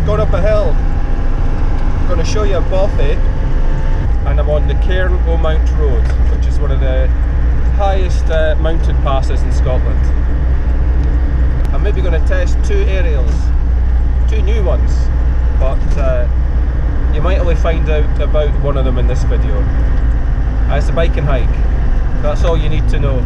going up a hill. I'm going to show you a bothy, and I'm on the Cairn O Mount Road, which is one of the highest mountain passes in Scotland. I'm maybe going to test two aerials, two new ones, but you might only find out about one of them in this video. It's a bike and hike. That's all you need to know.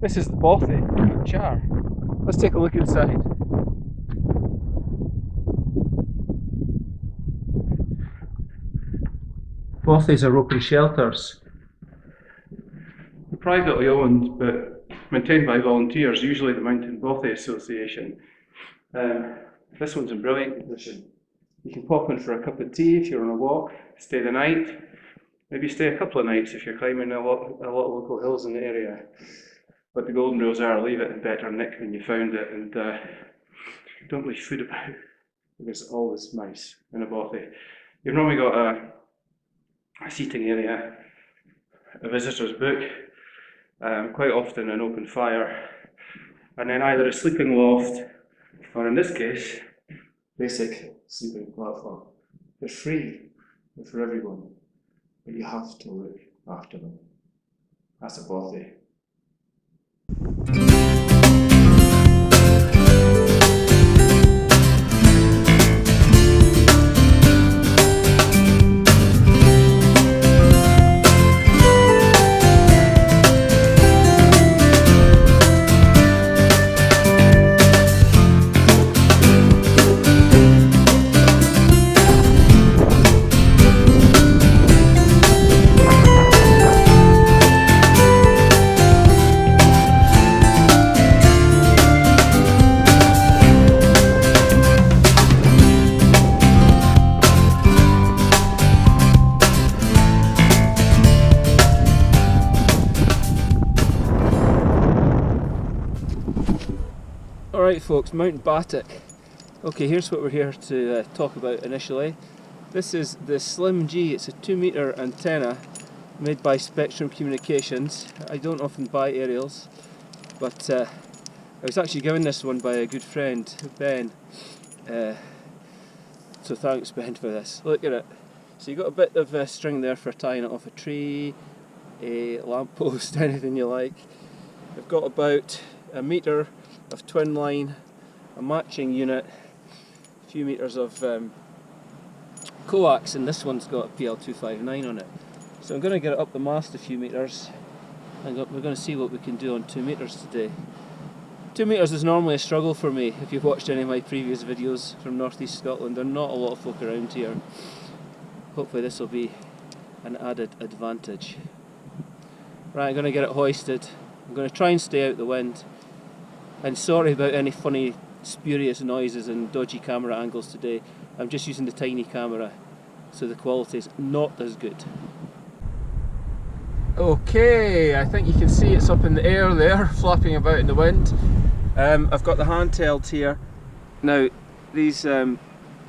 This is the bothy, char. Let's take a look inside. Bothies are open shelters. They're privately owned but maintained by volunteers, usually the Mountain Bothy Association. This one's in brilliant condition. You can pop in for a cup of tea if you're on a walk, stay the night, maybe stay a couple of nights if you're climbing a lot of local hills in the area. But the golden rules are leave it in better nick than you found it, and don't leave food about. There's always mice in a bothy. You've normally got a seating area, a visitor's book, quite often an open fire, and then either a sleeping loft, or in this case, basic sleeping platform. They're free, they're for everyone, but you have to look after them. That's a bothy. Alright folks, Mount Battock. Okay, here's what we're here to talk about initially. This is the Slim G. It's a 2-metre antenna made by Spectrum Communications. I don't often buy aerials, but I was actually given this one by a good friend, Ben. So thanks Ben for this. Look at it. So you've got a bit of string there for tying it off a tree, a lamppost, anything you like. I've got about a metre of twin line, a matching unit, a few metres of coax, and this one's got a PL259 on it. So I'm going to get it up the mast a few metres, and we're going to see what we can do on 2 metres today. 2 metres is normally a struggle for me. If you've watched any of my previous videos from North East Scotland, there are not a lot of folk around here. Hopefully this will be an added advantage. Right, I'm going to get it hoisted. I'm going to try and stay out the wind. And sorry about any funny, spurious noises and dodgy camera angles today. I'm just using the tiny camera, so the quality is not as good. Okay, I think you can see it's up in the air there, flapping about in the wind. I've got the handheld here. Now, these SMA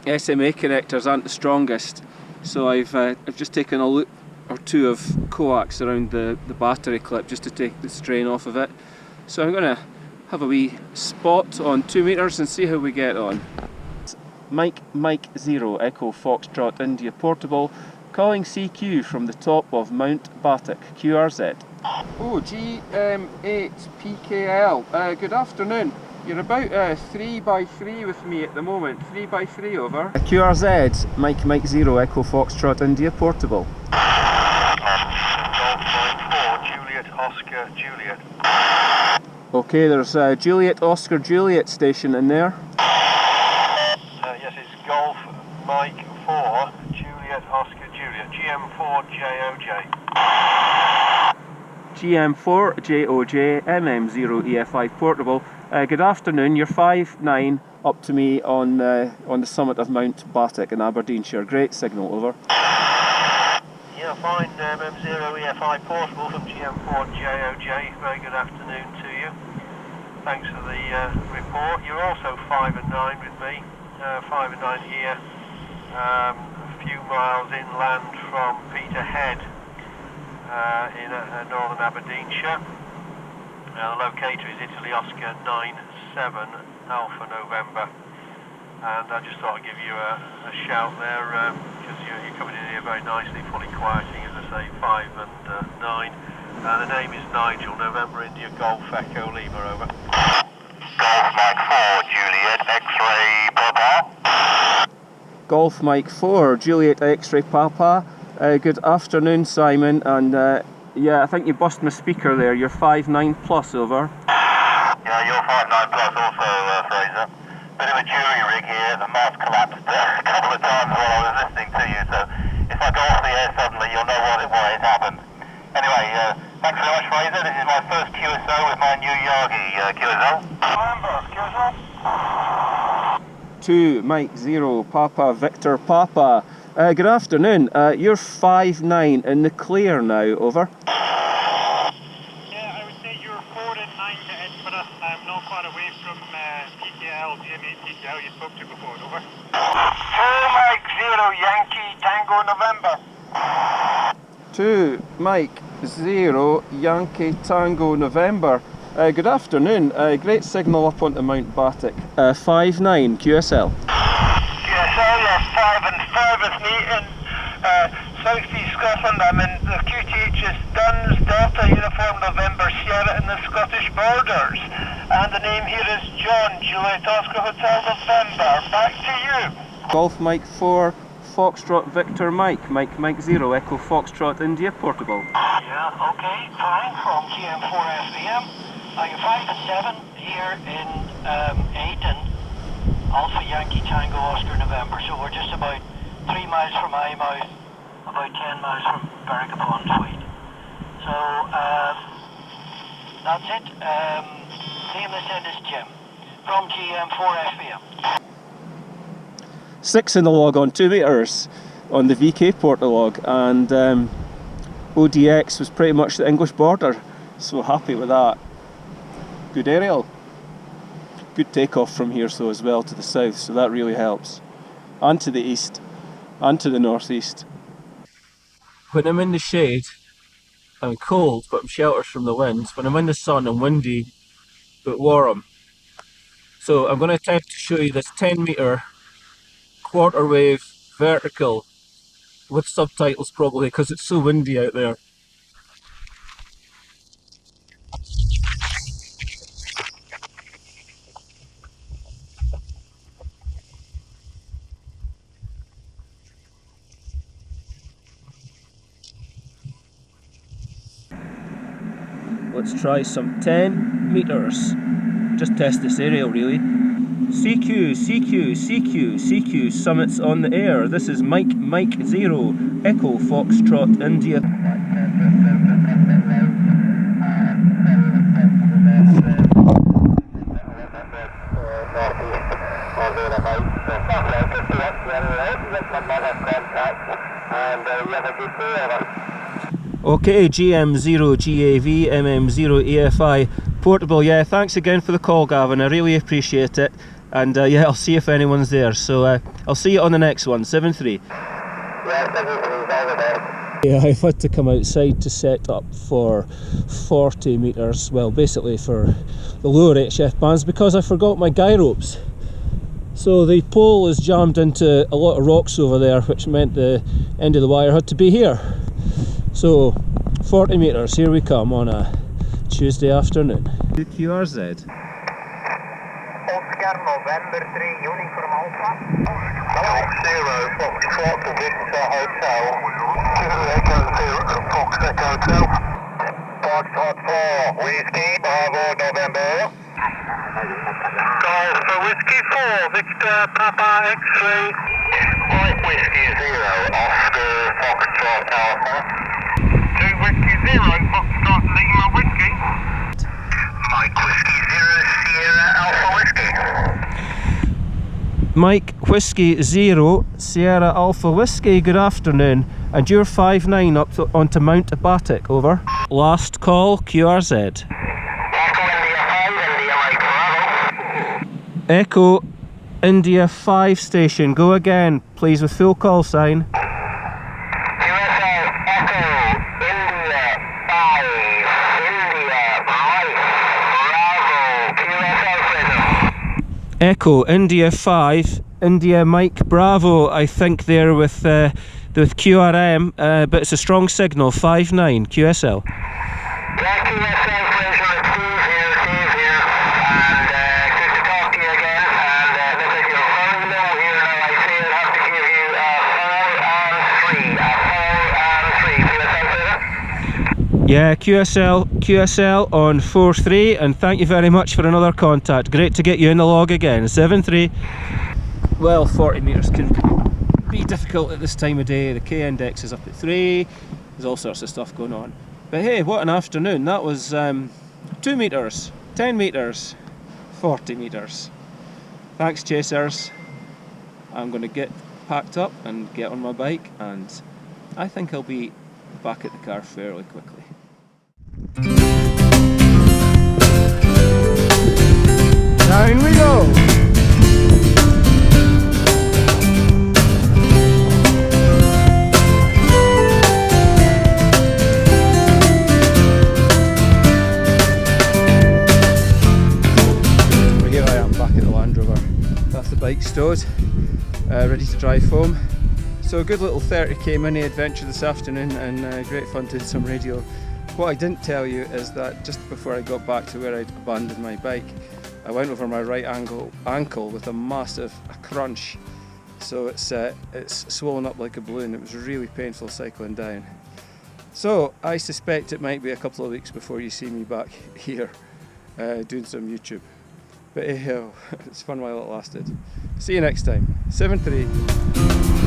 connectors aren't the strongest, so I've just taken a loop or two of coax around the battery clip just to take the strain off of it. So I'm going to have a wee spot on 2 metres and see how we get on. Mike 0 Echo Foxtrot India Portable, calling CQ from the top of Mount Battock, QRZ. Oh, GM8PKL, good afternoon. You're about 3x3 with me at the moment, 3x3 over. QRZ, Mike 0 Echo Foxtrot India Portable. Golf 4, Juliet, Oscar, Juliet. Okay, there's Juliet Oscar Juliet station in there. Yes, it's Golf Mike 4, Juliet Oscar Juliet, GM4JOJ. GM4JOJ, MM0EFI portable. Good afternoon, you're 5'9", up to me on the summit of Mount Battock in Aberdeenshire. Great signal, over. Yeah, fine, MM0EFI portable from GM4JOJ. Very good afternoon to you. Thanks for the report. You're also 5 and 9 with me. 5 and 9 here, a few miles inland from Peterhead in northern Aberdeenshire. The locator is Italy Oscar 97 Alpha November, and I just thought I'd give you a shout there because you're coming in here very nicely, fully quieting, as I say, 5 and 9. The name is Nigel, November India Golf Echo Lima, over. Golf Mike 4, Juliet X-ray Papa. Golf Mike 4, Juliet X-ray Papa. Good afternoon, Simon, and yeah, I think you bust my speaker there. You're 5'9" plus, over. Yeah, you're 5'9" plus also, Fraser. Bit of a jury rig here. The mast collapsed a couple of times while I was listening to you, so if I go off the air suddenly, you'll know why it happened. Anyway, thanks very much, Fraser. This is my first QSO with my new Yagi QSO. Remember, QSO? 2 Mike 0 Papa Victor Papa. Good afternoon. You're 5'9" in the clear now, over. Yeah, I would say you're 4 and 9 to Edinburgh. I'm not far away from PTL, GM8 PTL you spoke to before, over. 2 Mike 0 Yankee Tango November. 2 Mike 0 Yankee Tango November. Good afternoon. Great signal up onto Mount Battock. 5'9" QSL. QSL, you're 5 and 5 with me in South East Scotland. I'm in the QTH is Duns Delta Uniform November Sierra in the Scottish borders. And the name here is John, Juliet Oscar Hotel November. Back to you. Golf Mike 4 Foxtrot Victor Mike. Mike 0 Echo Foxtrot India portable. Yeah, okay, fine, from GM4SVM. You're 5 and 7 here in Ayton, Alpha Yankee Tango Oscar November. So we're just about 3 miles from Eyemouth, about 10 miles from Berwick upon Tweed. So that's it. Name this end is Jim from GM4SVM. 6 in the log on 2 metres on the VK portal log, and ODX was pretty much the English border. So happy with that. Good aerial. Good takeoff from here so as well to the south, so that really helps. And to the east, and to the northeast. When I'm in the shade, I'm cold, but I'm sheltered from the winds. When I'm in the sun, I'm windy, but warm. So I'm going to attempt to show you this 10 metre quarter wave vertical with subtitles probably because it's so windy out there. Let's try some 10 metres. Just test this aerial really. CQ, CQ, CQ, CQ, summits on the air. This is Mike 0, Echo Foxtrot India. Okay, GM0 GAV, MM0 EFI, portable. Yeah, thanks again for the call, Gavin. I really appreciate it. And yeah, I'll see if anyone's there. So I'll see you on the next one, 7-3. Yeah, I've had to come outside to set up for 40 metres, well basically for the lower HF bands, because I forgot my guy ropes. So the pole is jammed into a lot of rocks over there, which meant the end of the wire had to be here. So 40 metres, here we come on a Tuesday afternoon. QRZ. Oscar November 3 Uniform Alpha. Golf 0 Foxtrot Victor Hotel. 2 Echo 0 Fox Echo Hotel. Foxtrot 4, Whiskey, Bravo, November. Golf for Whiskey 4, Victor Papa X-ray. White Whiskey 0, Oscar, Foxtrot Alpha. 2 Whiskey 0, Foxtrot Lima Whiskey. Mike Whiskey 0, Sierra Alpha Whiskey. Mike Whiskey 0, Sierra Alpha Whiskey, good afternoon. And you're 5-9 up onto Mount Battock, over. Last call, QRZ. Echo India 5, India Mike Bravo. Echo India 5 station, go again, please, with full call sign. QSL Echo India 5, India Mike Bravo. QSL Fraser. Echo India 5, India Mike Bravo, I think they're with QRM, but it's a strong signal, 5-9, QSL. Yeah, QSL Fraser, it's Steve here, and good to talk to you again, and look, if you're very low here now, I say I'll have to give you a 4 and 3, Yeah, QSL on 4-3, and thank you very much for another contact. Great to get you in the log again, 7-3. Well, 40 metres can be difficult at this time of day. The K index is up at 3, there's all sorts of stuff going on. But hey, what an afternoon. That was 2 metres, 10 metres, 40 metres. Thanks, chasers. I'm going to get packed up and get on my bike, and I think I'll be back at the car fairly quickly. Down we go! Here I am back at the Land Rover. That's the bike stowed, ready to drive home. So a good little 30k mini adventure this afternoon, and great fun doing some radio. What I didn't tell you is that just before I got back to where I'd abandoned my bike, I went over my right ankle with a massive crunch. So it's swollen up like a balloon. It was really painful cycling down. So I suspect it might be a couple of weeks before you see me back here doing some YouTube. But hey ho, it's fun while it lasted. See you next time. 7-3.